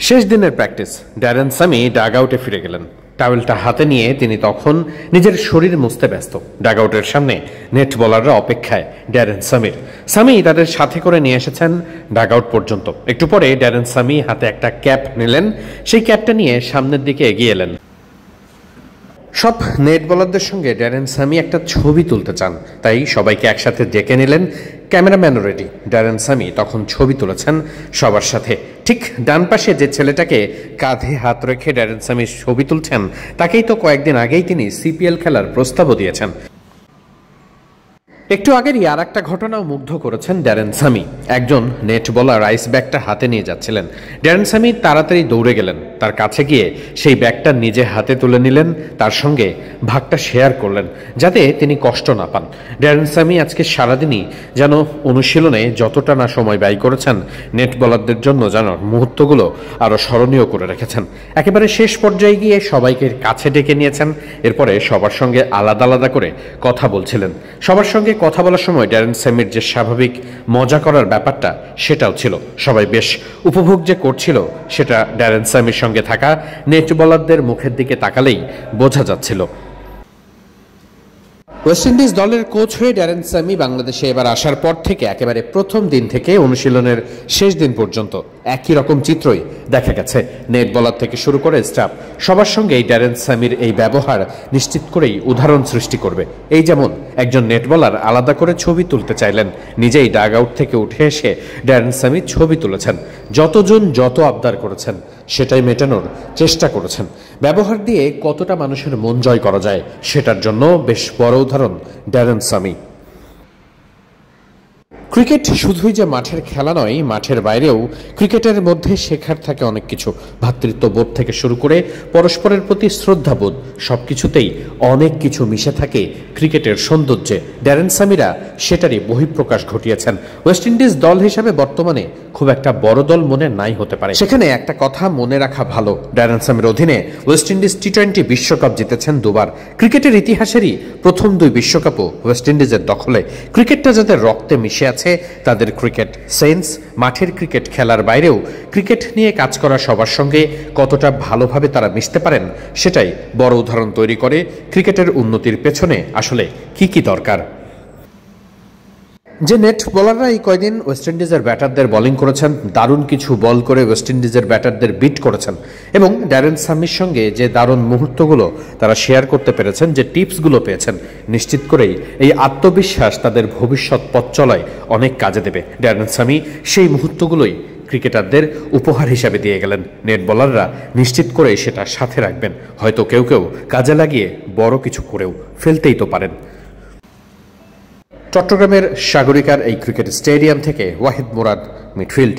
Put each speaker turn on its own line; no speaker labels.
শেষ দিনের practice, Darren Sami dug আউটে ফিরে গেলেন। টাওয়েলটা হাতে নিয়ে তিনি তখন নিজের শরীর মুছতে ব্যস্ত। ডাগ আউটের সামনে নেট বলাররা অপেক্ষায় ড্যারেন সামির। সামি তাদের সাথে করে নিয়ে এসেছেন ডাগ আউট পর্যন্ত। একটু পরে ড্যারেন সামি হাতে একটা ক্যাপ নিলেন, সেই ক্যাপটা নিয়ে সামনের দিকে এগিয়ে এলেন। সব নেট বলারদের সঙ্গে ড্যারেন সামি একটা ছবি তুলতে চান, তাই সবাইকে একসাথে ডেকে নিলেন। ক্যামেরাম্যানও রেডি। ড্যারেন সামি তখন ছবি তুলেছেন সবার সাথে। ঠিক ডান পাশে যে ছেলেটাকে কাঁধে হাত রেখে ড্যারেন সামি ছবি তুলছেন, তাকেই তো কয়েকদিন আগেই তিনি সিপিএল খেলার প্রস্তাবও দিয়েছেন। একটু আগেরই আর একটা ঘটনাও মুগ্ধ করেছেন ড্যারেন সামি। একজন নেট বলার আইস ব্যাগটা হাতে নিয়ে যাচ্ছিলেন। ড্যারেন সামি তাড়াতাড়ি দৌড়ে গেলেন, তার কাছে গিয়ে সেই ব্যাগটা নিজে হাতে তুলে নিলেন, তার সঙ্গে ভাগটা শেয়ার করলেন যাতে তিনি কষ্ট না পান। ড্যারেন সামি আজকে সারাদিনই যেন অনুশীলনে যতটা না সময় ব্যয় করেছেন, নেট বলারদের জন্য যেন মুহূর্তগুলো আরও স্মরণীয় করে রেখেছেন। একেবারে শেষ পর্যায়ে গিয়ে সবাইকে কাছে ডেকে নিয়েছেন। এরপরে সবার সঙ্গে আলাদা আলাদা করে কথা বলছিলেন। সবার সঙ্গে কথা বলার সময় ড্যারেন সামির যে স্বাভাবিক মজা করার ব্যাপারটা, সেটাও ছিল। সবাই বেশ উপভোগ যে করছিল, সেটা ড্যারেন সামির সঙ্গে থাকা নেট বলারদের মুখের দিকে তাকালেই বোঝা যাচ্ছিল। ওয়েস্ট ইন্ডিজ দলের কোচ হয়ে ড্যারেন সামি বাংলাদেশে এবার আসার পর থেকে একেবারে প্রথম দিন থেকে অনুশীলনের শেষ দিন পর্যন্ত একই রকম চিত্রই দেখা গেছে। নেট বলার থেকে শুরু করে স্টাফ সবার সঙ্গে এই ড্যারেন সামির এই ব্যবহার নিশ্চিত করেই উদাহরণ সৃষ্টি করবে। এই যেমন একজন নেট বলার আলাদা করে ছবি তুলতে চাইলেন, নিজেই ডাগ আউট থেকে উঠে এসে ড্যারেন সামি ছবি তুলেছেন। যতজন যত আবদার করেছেন সেটাই মেটানোর চেষ্টা করেছেন। ব্যবহার দিয়ে কতটা মানুষের মন জয় করা যায়, সেটার জন্য বেশ বড় উদাহরণ ড্যারেন সামি। ক্রিকেট শুধুই যে মাঠের খেলা নয়, মাঠের বাইরেও ক্রিকেটের মধ্যে শেখার থাকে অনেক কিছু। ভ্রাতৃত্ববোধ থেকে শুরু করে পরস্পরের প্রতি শ্রদ্ধাবোধ, সবকিছুতেই অনেক কিছু মিশে থাকে ক্রিকেটের সৌন্দর্যে। ড্যারেন সামিরা সেটারই বহিঃপ্রকাশ ঘটিয়েছেন। ওয়েস্ট ইন্ডিজ দল হিসাবে বর্তমানে খুব একটা বড় দল মনে নাই হতে পারে, সেখানে একটা কথা মনে রাখা ভালো, ড্যারেন সামির অধীনে ওয়েস্ট ইন্ডিজ টি-20 বিশ্বকাপ জিতেছেন দুবার। ক্রিকেটের ইতিহাসেরই প্রথম দুই বিশ্বকাপও ওয়েস্ট ইন্ডিজের দখলে। ক্রিকেটটা যাদের রক্তে মিশে আছে, তাদের ক্রিকেট সেন্স, মাঠের ক্রিকেট খেলার বাইরেও ক্রিকেট নিয়ে কাজ করা সবার সঙ্গে কতটা ভালোভাবে তারা মিশতে পারেন, সেটাই বড় উদাহরণ তৈরি করে ক্রিকেটের উন্নতির পেছনে আসলে কি কি দরকার। যে নেট বোলাররা এই কয়দিন ওয়েস্ট ইন্ডিজের ব্যাটারদের বোলিং করেছেন, দারুণ কিছু বল করে ওয়েস্ট ইন্ডিজের ব্যাটারদের বিট করেছেন, এবং ড্যারেন সামির সঙ্গে যে দারুণ মুহূর্তগুলো তারা শেয়ার করতে পেরেছেন, যে টিপসগুলো পেয়েছেন, নিশ্চিত করেই এই আত্মবিশ্বাস তাদের ভবিষ্যৎ পথ চলায় অনেক কাজে দেবে। ড্যারেন সামি সেই মুহূর্তগুলোই ক্রিকেটারদের উপহার হিসাবে দিয়ে গেলেন। নেট বোলাররা নিশ্চিত করে সেটা সাথে রাখবেন, হয়তো কেউ কেউ কাজে লাগিয়ে বড় কিছু করেও ফেলতেই তো পারেন। চট্টগ্রামের সাগরিকার এই ক্রিকেট স্টেডিয়াম থেকে ওয়াহিদ মুরাদ, মিডফিল্ড।